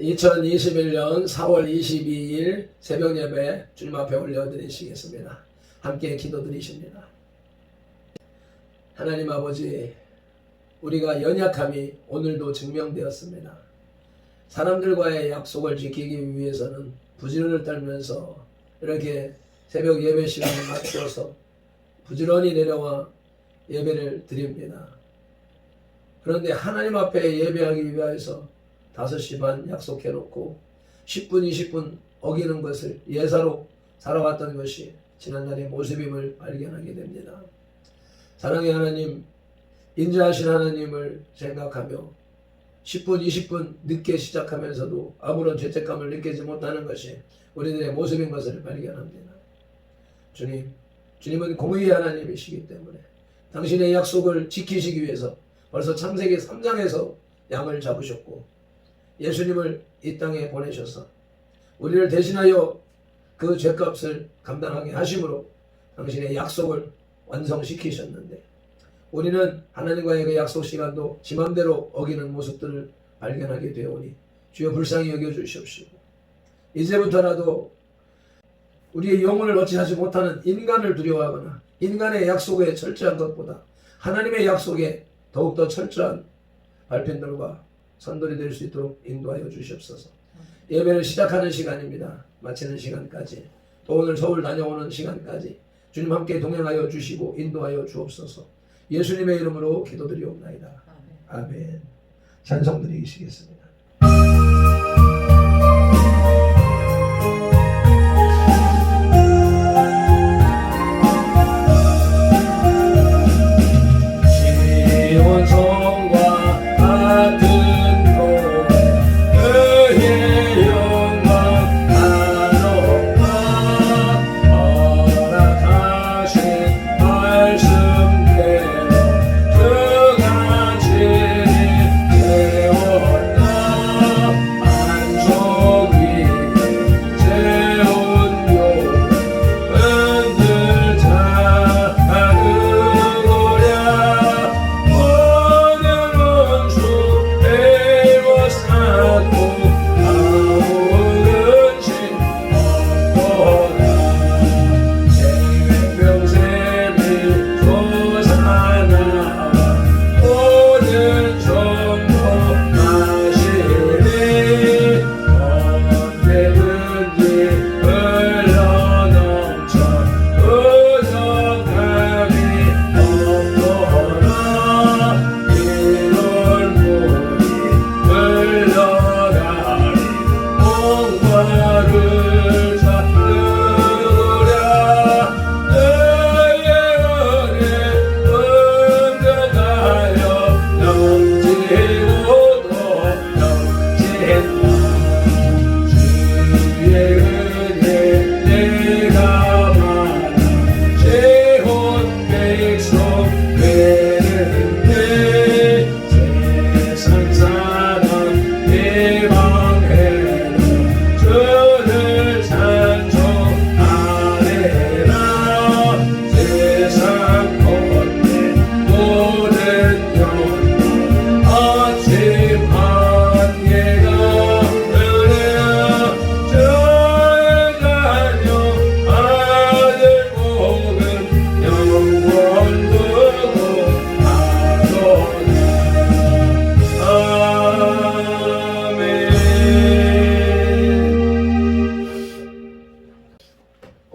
2021년 4월 22일 새벽 예배 주님 앞에 올려드리시겠습니다. 함께 기도드리십니다. 하나님 아버지, 우리가 연약함이 오늘도 증명되었습니다. 사람들과의 약속을 지키기 위해서는 부지런을 떨면서 이렇게 새벽 예배 시간을 맞춰서 부지런히 내려와 예배를 드립니다. 그런데 하나님 앞에 예배하기 위해서 5시 반 약속해놓고 10분, 20분 어기는 것을 예사로 살아왔던 것이 지난날의 모습임을 발견하게 됩니다. 사랑의 하나님, 인자하신 하나님을 생각하며 10분, 20분 늦게 시작하면서도 아무런 죄책감을 느끼지 못하는 것이 우리들의 모습인 것을 발견합니다. 주님은 공의의 하나님이시기 때문에 당신의 약속을 지키시기 위해서 벌써 창세기 3장에서 양을 잡으셨고 예수님을 이 땅에 보내셔서 우리를 대신하여 그 죄값을 감당하게 하심으로 당신의 약속을 완성시키셨는데 우리는 하나님과의 그 약속 시간도 지 맘대로 어기는 모습들을 발견하게 되오니 주여 불쌍히 여겨주시옵시고 이제부터라도 우리의 영혼을 어찌하지 못하는 인간을 두려워하거나 인간의 약속에 철저한 것보다 하나님의 약속에 더욱더 철저한 발편들과 선돌이 될 수 있도록 인도하여 주시옵소서. 예배를 시작하는 시간입니다. 마치는 시간까지 또 오늘 서울 다녀오는 시간까지 주님 함께 동행하여 주시고 인도하여 주옵소서. 예수님의 이름으로 기도드리옵나이다. 아멘. 찬송 드리시겠습니다.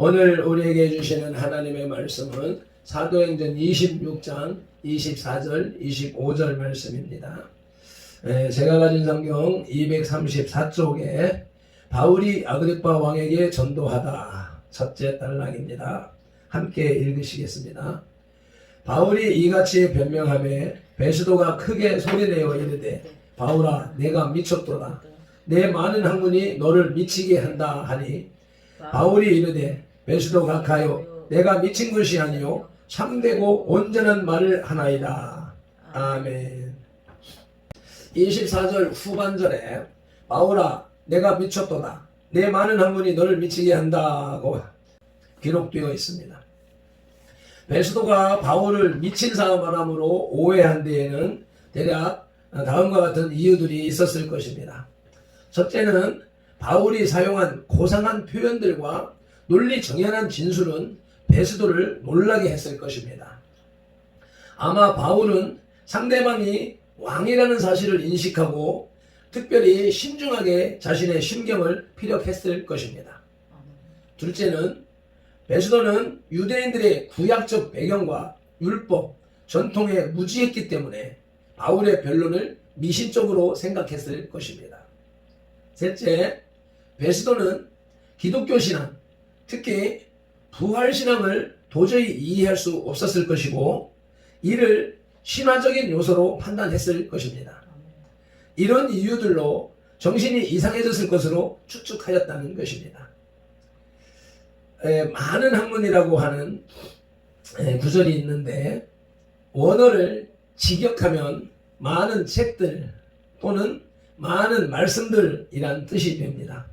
오늘 우리에게 주시는 하나님의 말씀은 사도행전 26장 24절 25절 말씀입니다. 제가 가진 성경 234쪽에 바울이 아그리빠 왕에게 전도하다 첫째 단락입니다. 함께 읽으시겠습니다. 바울이 이같이 변명하며 베스도가 크게 소리내어 이르되 바울아 내가 미쳤도다. 내 많은 학문이 너를 미치게 한다 하니 바울이 이르되 베스도 각하여 내가 미친 것이 아니요 참되고 온전한 말을 하나이다. 아멘. 24절 후반절에 바울아 내가 미쳤도다. 내 많은 학문이 너를 미치게 한다고 기록되어 있습니다. 베스도가 바울을 미친 사람으로 오해한 데에는 대략 다음과 같은 이유들이 있었을 것입니다. 첫째는 바울이 사용한 고상한 표현들과 논리 정연한 진술은 베스도를 놀라게 했을 것입니다. 아마 바울은 상대방이 왕이라는 사실을 인식하고 특별히 신중하게 자신의 심경을 피력했을 것입니다. 둘째는 베스도는 유대인들의 구약적 배경과 율법, 전통에 무지했기 때문에 바울의 변론을 미신적으로 생각했을 것입니다. 셋째, 베스도는 기독교 신앙, 특히 부활신앙을 도저히 이해할 수 없었을 것이고 이를 신화적인 요소로 판단했을 것입니다. 이런 이유들로 정신이 이상해졌을 것으로 추측하였다는 것입니다. 많은 학문이라고 하는 구절이 있는데 원어를 직역하면 많은 책들 또는 많은 말씀들이란 뜻이 됩니다.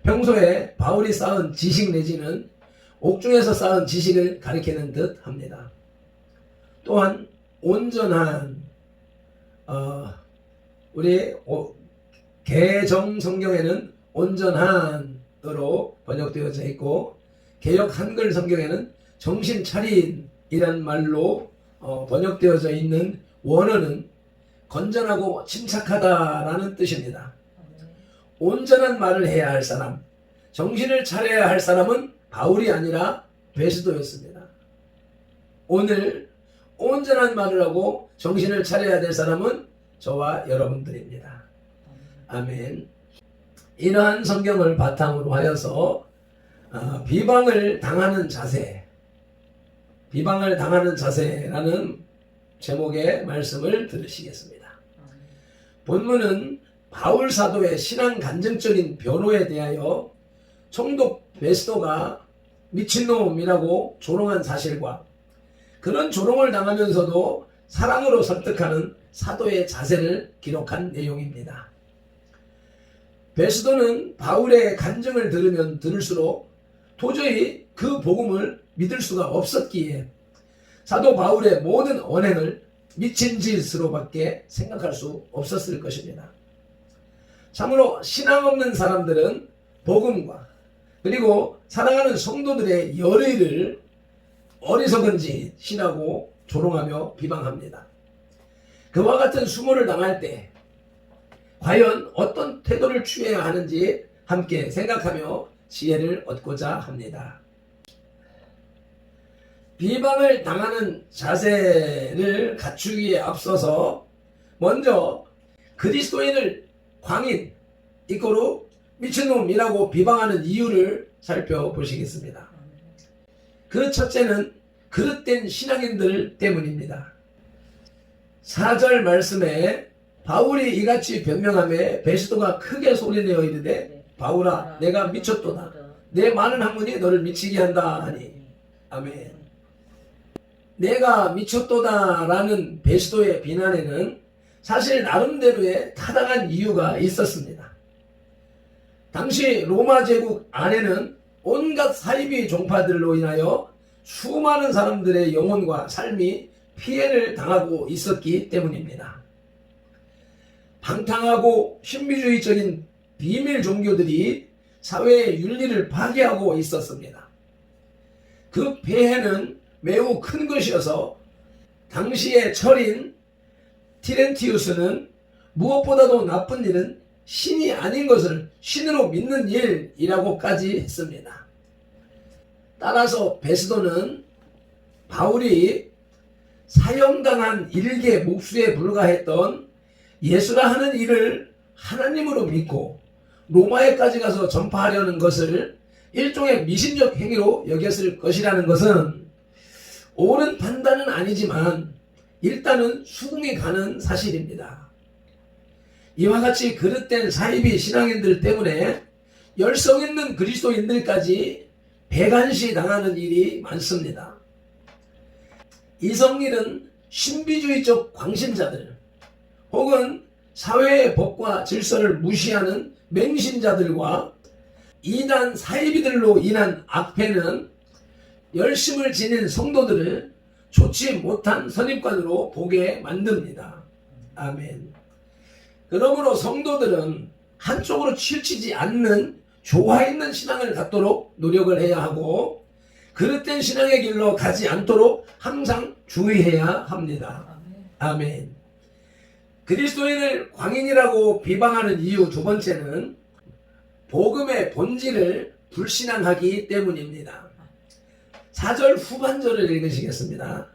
평소에 바울이 쌓은 지식 내지는 옥중에서 쌓은 지식을 가리키는 듯 합니다. 또한 온전한 우리 개정 성경에는 온전한으로 번역되어져 있고 개역 한글 성경에는 정신 차린이란 말로 번역되어져 있는 원어는 건전하고 침착하다라는 뜻입니다. 온전한 말을 해야 할 사람, 정신을 차려야 할 사람은 바울이 아니라 베스도였습니다. 오늘 온전한 말을 하고 정신을 차려야 될 사람은 저와 여러분들입니다. 아멘. 이러한 성경을 바탕으로 하여서 비방을 당하는 자세라는 제목의 말씀을 들으시겠습니다. 본문은 바울 사도의 신앙 간증적인 변호에 대하여 총독 베스도가 미친놈이라고 조롱한 사실과 그런 조롱을 당하면서도 사랑으로 설득하는 사도의 자세를 기록한 내용입니다. 베스도는 바울의 간증을 들으면 들을수록 도저히 그 복음을 믿을 수가 없었기에 사도 바울의 모든 언행을 미친 짓으로밖에 생각할 수 없었을 것입니다. 참으로 신앙 없는 사람들은 복음과 그리고 사랑하는 성도들의 열의를 어리석은 짓이라고 조롱하며 비방합니다. 그와 같은 수모를 당할 때 과연 어떤 태도를 취해야 하는지 함께 생각하며 지혜를 얻고자 합니다. 비방을 당하는 자세를 갖추기에 앞서서 먼저 그리스도인을 광인, 이꼬로 미친놈이라고 비방하는 이유를 살펴보시겠습니다. 그 첫째는 그릇된 신앙인들 때문입니다. 4절 말씀에 바울이 이같이 변명하며 베스도가 크게 소리내어 이르되 바울아 내가 미쳤도다. 내 많은 학문이 너를 미치게 한다 하니. 아멘. 내가 미쳤도다 라는 베스도의 비난에는 사실 나름대로의 타당한 이유가 있었습니다. 당시 로마 제국 안에는 온갖 사이비 종파들로 인하여 수많은 사람들의 영혼과 삶이 피해를 당하고 있었기 때문입니다. 방탕하고 신비주의적인 비밀 종교들이 사회의 윤리를 파괴하고 있었습니다. 그 폐해는 매우 큰 것이어서 당시의 철인 티렌티우스는 무엇보다도 나쁜 일은 신이 아닌 것을 신으로 믿는 일이라고까지 했습니다. 따라서 베스도는 바울이 사형당한 일개 목수에 불과했던 예수라 하는 일을 하나님으로 믿고 로마에까지 가서 전파하려는 것을 일종의 미신적 행위로 여겼을 것이라는 것은 옳은 판단은 아니지만 일단은 수긍이 가는 사실입니다. 이와 같이 그릇된 사이비 신앙인들 때문에 열성 있는 그리스도인들까지 배간시 당하는 일이 많습니다. 이성일은 신비주의적 광신자들 혹은 사회의 법과 질서를 무시하는 맹신자들과 이단 사이비들로 인한 악패는 열심을 지닌 성도들을 좋지 못한 선입관으로 보게 만듭니다. 아멘. 그러므로 성도들은 한쪽으로 치우치지 않는 조화 있는 신앙을 갖도록 노력을 해야 하고 그릇된 신앙의 길로 가지 않도록 항상 주의해야 합니다. 아멘. 그리스도인을 광인이라고 비방하는 이유 두 번째는 복음의 본질을 불신앙하기 때문입니다. 4절 후반절을 읽으시겠습니다.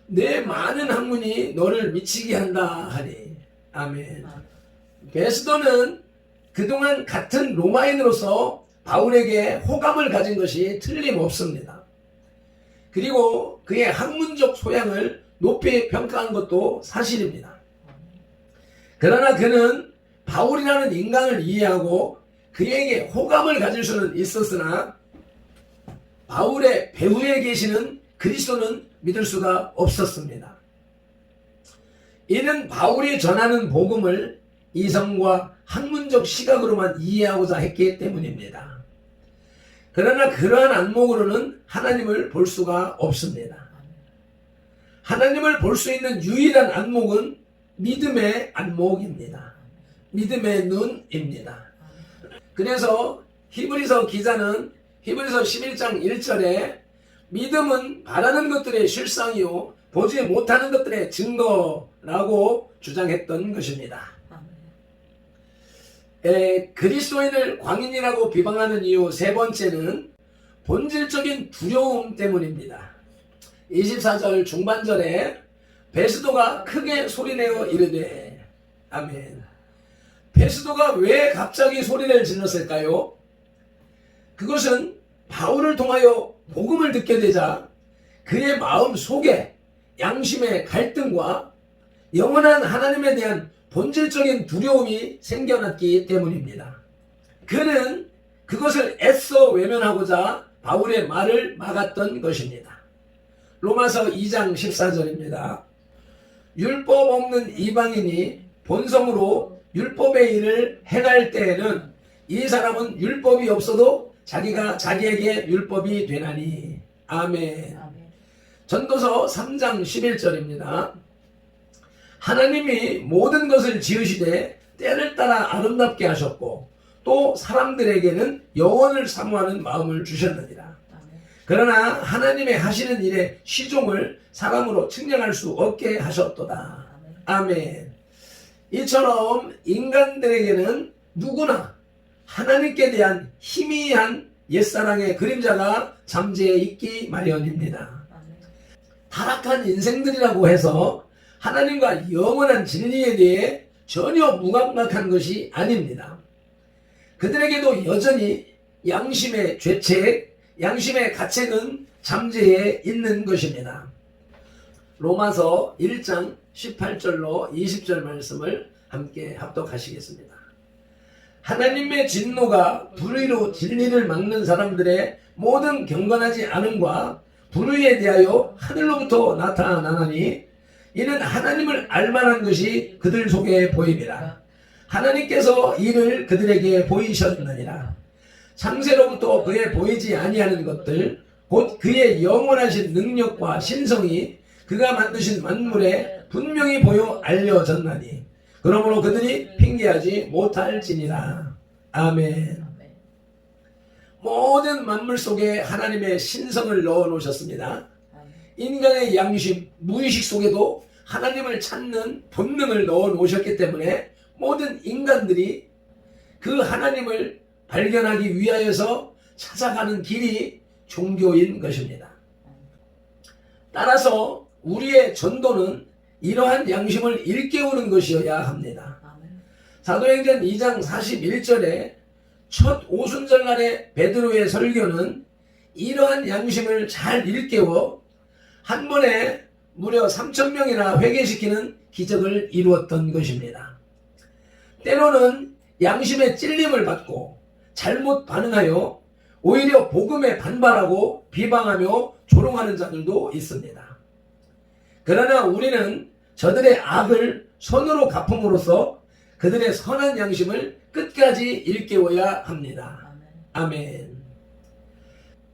내 많은 학문이 너를 미치게 한다 하니. 아멘. 베스도는 그동안 같은 로마인으로서 바울에게 호감을 가진 것이 틀림없습니다. 그리고 그의 학문적 소양을 높이 평가한 것도 사실입니다. 그러나 그는 바울이라는 인간을 이해하고 그에게 호감을 가질 수는 있었으나 바울의 배후에 계시는 그리스도는 믿을 수가 없었습니다. 이는 바울이 전하는 복음을 이성과 학문적 시각으로만 이해하고자 했기 때문입니다. 그러나 그러한 안목으로는 하나님을 볼 수가 없습니다. 하나님을 볼 수 있는 유일한 안목은 믿음의 안목입니다. 믿음의 눈입니다. 그래서 히브리서 기자는 히브리서 11장 1절에 믿음은 바라는 것들의 실상이요 보지 못하는 것들의 증거라고 주장했던 것입니다. 그리스도인을 광인이라고 비방하는 이유 세 번째는 본질적인 두려움 때문입니다. 24절 중반절에 베스도가 크게 소리내어 이르되. 아멘. 베스도가 왜 갑자기 소리를 질렀을까요? 그것은 바울을 통하여 복음을 듣게 되자 그의 마음 속에 양심의 갈등과 영원한 하나님에 대한 본질적인 두려움이 생겨났기 때문입니다. 그는 그것을 애써 외면하고자 바울의 말을 막았던 것입니다. 로마서 2장 14절입니다. 율법 없는 이방인이 본성으로 율법의 일을 행할 때에는 이 사람은 율법이 없어도 자기가 자기에게 율법이 되나니. 아멘. 전도서 3장 11절입니다. 하나님이 모든 것을 지으시되 때를 따라 아름답게 하셨고 또 사람들에게는 영원을 사모하는 마음을 주셨느니라. 그러나 하나님의 하시는 일의 시종을 사람으로 측량할 수 없게 하셨도다. 아멘. 이처럼 인간들에게는 누구나 하나님께 대한 희미한 옛사랑의 그림자가 잠재해 있기 마련입니다. 타락한 인생들이라고 해서 하나님과 영원한 진리에 대해 전혀 무감각한 것이 아닙니다. 그들에게도 여전히 양심의 죄책, 양심의 가책은 잠재해 있는 것입니다. 로마서 1장 18절로 20절 말씀을 함께 합독하시겠습니다. 하나님의 진노가 불의로 진리를 막는 사람들의 모든 경건하지 않음과 불의에 대하여 하늘로부터 나타나나니 이는 하나님을 알만한 것이 그들 속에 보임이라. 하나님께서 이를 그들에게 보이셨느니라. 창세로부터 그에 보이지 아니하는 것들 곧 그의 영원하신 능력과 신성이 그가 만드신 만물에 분명히 보여 알려졌나니 그러므로 그들이 핑계하지 못할지니라. 아멘. 모든 만물 속에 하나님의 신성을 넣어 놓으셨습니다. 인간의 양심, 무의식 속에도 하나님을 찾는 본능을 넣어 놓으셨기 때문에 모든 인간들이 그 하나님을 발견하기 위하여서 찾아가는 길이 종교인 것입니다. 따라서 우리의 전도는 이러한 양심을 일깨우는 것이어야 합니다. 사도행전 2장 41절에 첫 오순절날의 베드로의 설교는 이러한 양심을 잘 일깨워 한 번에 무려 3,000명이나 회개시키는 기적을 이루었던 것입니다. 때로는 양심의 찔림을 받고 잘못 반응하여 오히려 복음에 반발하고 비방하며 조롱하는 자들도 있습니다. 그러나 우리는 저들의 악을 선으로 갚음으로써 그들의 선한 양심을 끝까지 일깨워야 합니다. 아멘.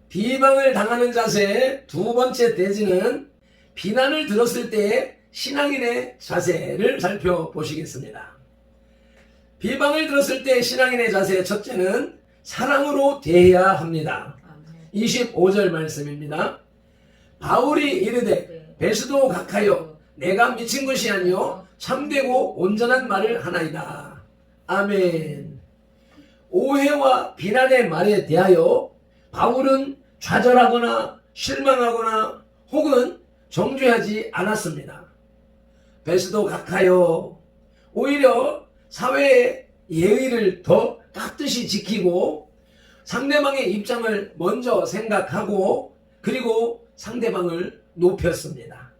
비방을 당하는 자세의 두 번째 대지는 비난을 들었을 때의 신앙인의 자세를 살펴보시겠습니다. 비방을 들었을 때 신앙인의 자세 첫째는 사랑으로 대해야 합니다. 25절 말씀입니다. 바울이 이르되 베스도 각하여 내가 미친 것이 아니요 참되고 온전한 말을 하나이다. 아멘. 오해와 비난의 말에 대하여 바울은 좌절하거나 실망하거나 혹은 정죄하지 않았습니다. 베스도 각하여 오히려 사회의 예의를 더 깍듯이 지키고 상대방의 입장을 먼저 생각하고 그리고 상대방을 높였습니다.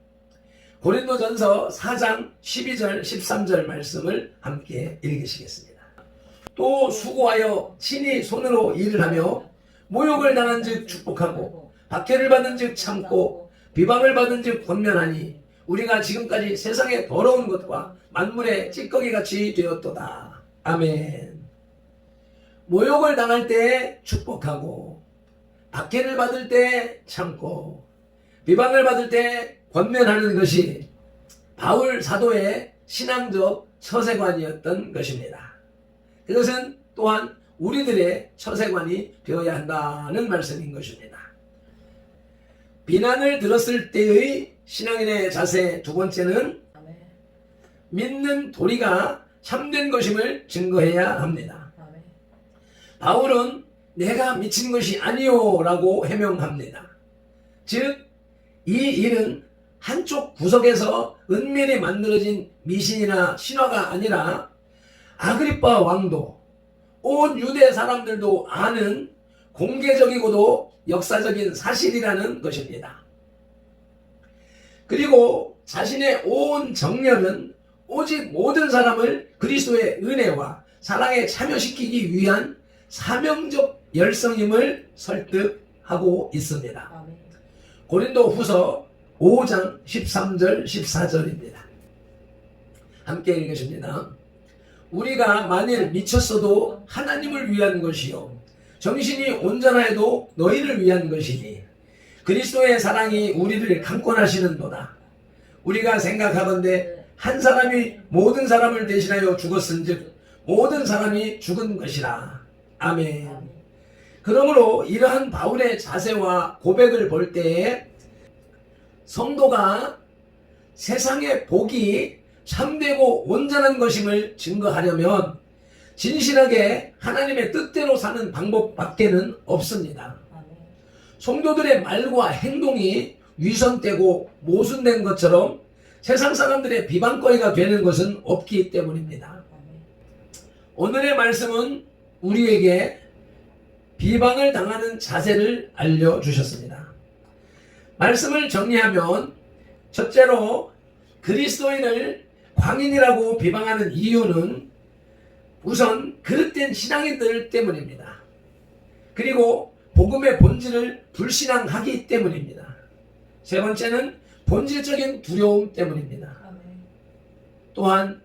고린도전서 4장 12절 13절 말씀을 함께 읽으시겠습니다. 또 수고하여 친히 손으로 일을 하며 모욕을 당한 즉 축복하고 박해를 받은 즉 참고 비방을 받은 즉 권면하니 우리가 지금까지 세상의 더러운 것과 만물의 찌꺼기같이 되었도다. 아멘. 모욕을 당할 때 축복하고 박해를 받을 때 참고 비방을 받을 때 권면하는 것이 바울 사도의 신앙적 처세관이었던 것입니다. 그것은 또한 우리들의 처세관이 되어야 한다는 말씀인 것입니다. 비난을 들었을 때의 신앙인의 자세 두 번째는 믿는 도리가 참된 것임을 증거해야 합니다. 바울은 내가 미친 것이 아니오 라고 해명합니다. 즉, 이 일은 한쪽 구석에서 은밀히 만들어진 미신이나 신화가 아니라 아그리빠 왕도 온 유대 사람들도 아는 공개적이고도 역사적인 사실이라는 것입니다. 그리고 자신의 온 정열은 오직 모든 사람을 그리스도의 은혜와 사랑에 참여시키기 위한 사명적 열성임을 설득하고 있습니다. 고린도 후서 5장 13절 14절입니다. 함께 읽으십니다. 우리가 만일 미쳤어도 하나님을 위한 것이요 정신이 온전하여도 너희를 위한 것이니 그리스도의 사랑이 우리를 강권하시는도다. 우리가 생각하건대 한 사람이 모든 사람을 대신하여 죽었은즉 모든 사람이 죽은 것이라. 아멘. 그러므로 이러한 바울의 자세와 고백을 볼 때에 성도가 세상의 복이 참되고 온전한 것임을 증거하려면 진실하게 하나님의 뜻대로 사는 방법밖에는 없습니다. 성도들의 말과 행동이 위선되고 모순된 것처럼 세상 사람들의 비방거리가 되는 것은 없기 때문입니다. 오늘의 말씀은 우리에게 비방을 당하는 자세를 알려주셨습니다. 말씀을 정리하면 첫째로 그리스도인을 광인이라고 비방하는 이유는 우선 그릇된 신앙인들 때문입니다. 그리고 복음의 본질을 불신앙하기 때문입니다. 세 번째는 본질적인 두려움 때문입니다. 또한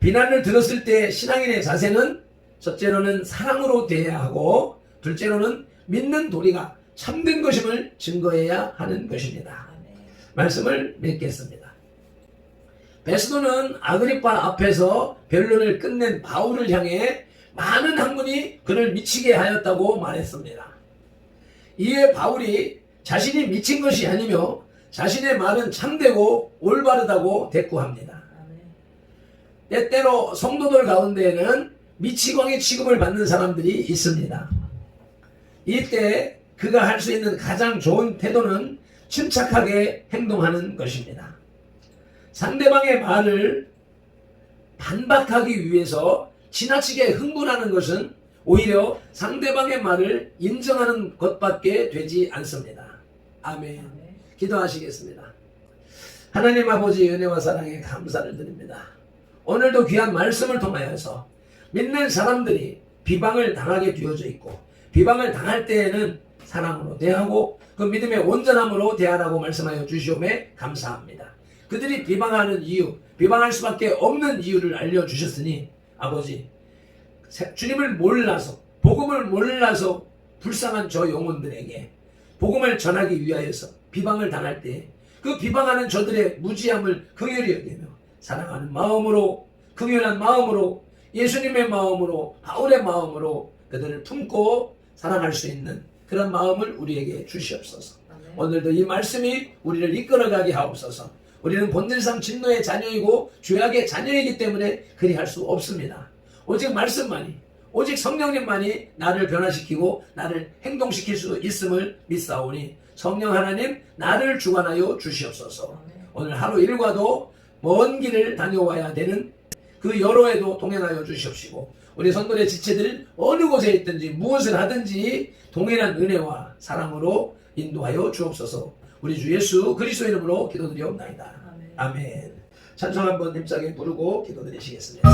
비난을 들었을 때 신앙인의 자세는 첫째로는 사랑으로 대해야 하고 둘째로는 믿는 도리가 참된 것임을 증거해야 하는 것입니다. 말씀을 맺겠습니다. 베스도는 아그리파 앞에서 변론을 끝낸 바울을 향해 많은 학문이 그를 미치게 하였다고 말했습니다. 이에 바울이 자신이 미친 것이 아니며 자신의 말은 참되고 올바르다고 대꾸합니다. 때때로 성도들 가운데에는 미치광이 취급을 받는 사람들이 있습니다. 이때 그가 할 수 있는 가장 좋은 태도는 침착하게 행동하는 것입니다. 상대방의 말을 반박하기 위해서 지나치게 흥분하는 것은 오히려 상대방의 말을 인정하는 것밖에 되지 않습니다. 아멘. 기도하시겠습니다. 하나님 아버지 은혜와 사랑에 감사를 드립니다. 오늘도 귀한 말씀을 통하여서 믿는 사람들이 비방을 당하게 되어져 있고 비방을 당할 때에는 사랑으로 대하고 그 믿음의 온전함으로 대하라고 말씀하여 주시오매 감사합니다. 그들이 비방하는 이유, 비방할 수밖에 없는 이유를 알려주셨으니 아버지 주님을 몰라서 복음을 몰라서 불쌍한 저 영혼들에게 복음을 전하기 위하여서 비방을 당할 때 그 비방하는 저들의 무지함을 긍휼히 여기며 사랑하는 마음으로 긍휼한 마음으로 예수님의 마음으로, 바울의 마음으로 그들을 품고 사랑할 수 있는 그런 마음을 우리에게 주시옵소서. 오늘도 이 말씀이 우리를 이끌어가게 하옵소서. 우리는 본질상 진노의 자녀이고 죄악의 자녀이기 때문에 그리할 수 없습니다. 오직 말씀만이, 오직 성령님만이 나를 변화시키고 나를 행동시킬 수 있음을 믿사오니 성령 하나님 나를 주관하여 주시옵소서. 오늘 하루 일과도 먼 길을 다녀와야 되는 그 여로에도 동행하여 주시옵시고 우리 성도의 지체들 어느 곳에 있든지 무엇을 하든지 동일한 은혜와 사랑으로 인도하여 주옵소서. 우리 주 예수 그리스도 이름으로 기도드리옵나이다. 아멘. 찬송 한번 힘차게 부르고 기도드리시겠습니다.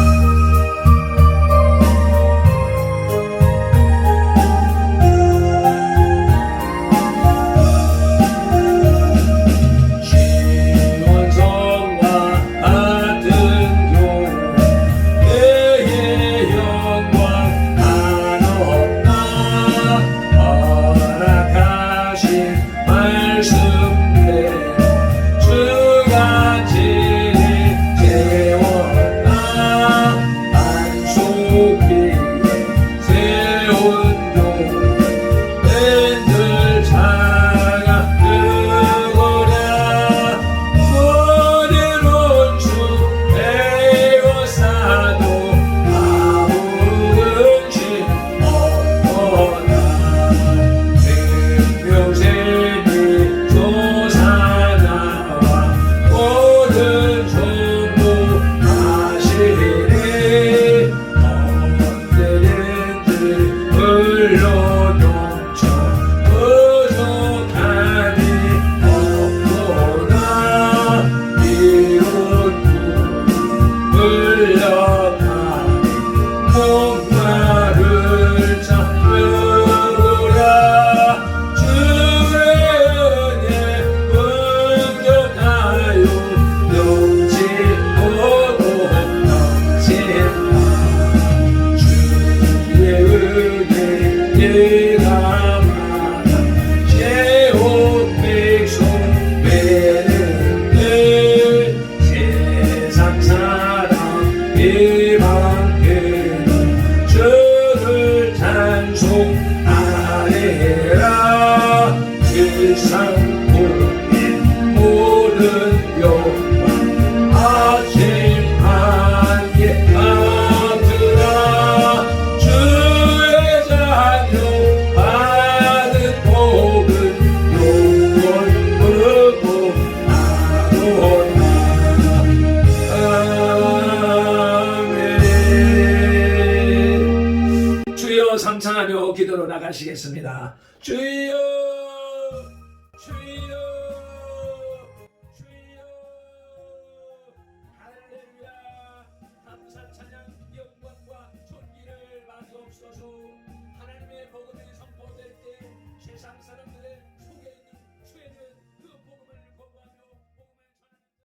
삼창하며 기도로 나가시겠습니다. 주여